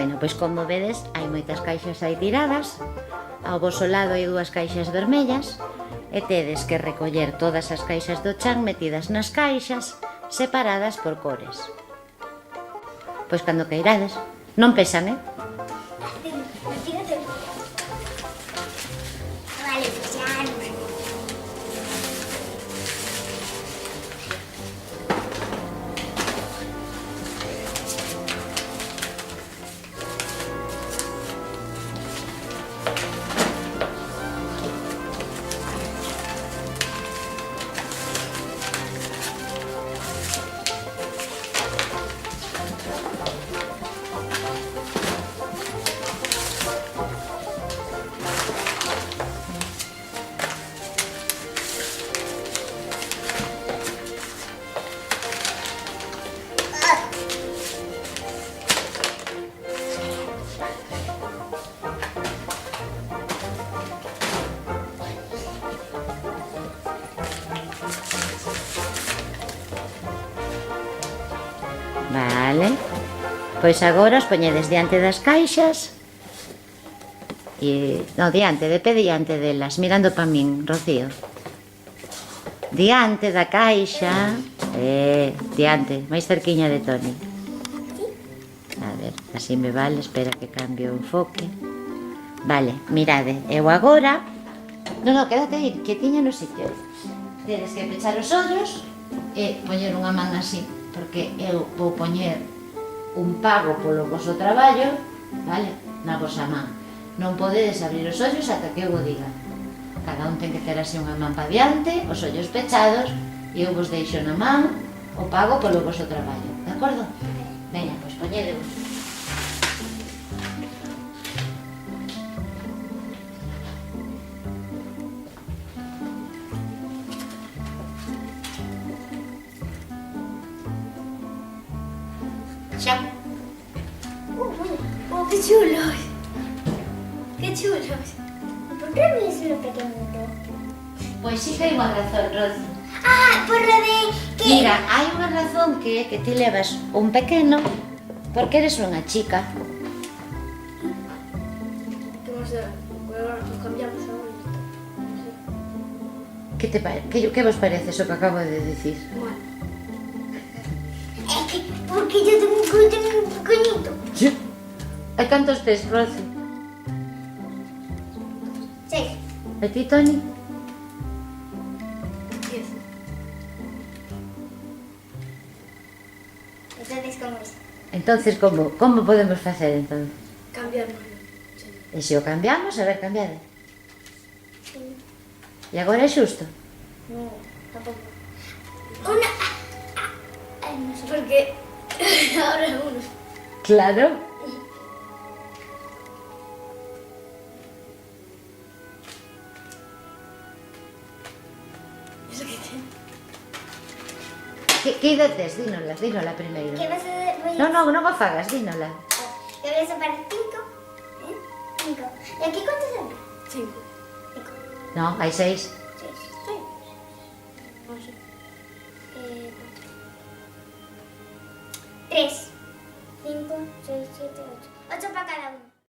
Bueno, pois como vedes, hai moitas caixas aí tiradas. Ao voso lado hai dúas caixas vermellas e tedes que recoller todas as caixas do chan metidas nas caixas, separadas por cores. Pois cando queirades. Non pesan, eh? Vale, pues ya no. Vale. Pois agora os poñedes diante das caixas e... no, diante, de pé diante delas, mirando pa min, Rocío. Diante da caixa. Diante, máis cerquiña de Toni. A ver, así me vale, espera que cambie o enfoque. Vale, mirade, eu agora... Non, quédate aí, que tiña no sitio. Tedes que pechar os ollos e poñer unha man así, porque eu vou poñer un pago polo voso traballo, vale, na vosa man. Non podedes abrir os ollos ata que eu o diga. Cada un ten que ter así unha man pa diante, os ollos pechados, e eu vos deixo na man o pago polo voso traballo, de acordo? Veña, pois poñedevos. Xa. Oh, qué chulos. Qué chulos. ¿Por qué me es lo pequeñito? Pois sí que hai unha razón, Rozi. Ah, por lo de que... Mira, hai unha razón que é que ti levas un pequeno porque eres unha chica. ¿Qué más da? Ahora nos cambiamos ahora. Que vos parece eso que acabo de decir? Bueno, Es que, porque yo tengo un coche muy pequeñito. Sí. E cantos tes, Rozi? 6. E ti, Toni? 10. Entonces, ¿cómo es? Entonces, como podemos facer, entón? Cambiarnos. E se o cambiamos, a ver, cambiade. E agora é xusto? No, tampoco. Una... Ay, no sé por qué. Ahora es uno. Claro. Eso que tiene. Que idea tes? Dínola primeiro. ¿Qué vas a hacer? Non o fagas, dínola. Yo voy a separar 5. 5. ¿Y aquí cuántos son? 5. 5. Non, hai 6.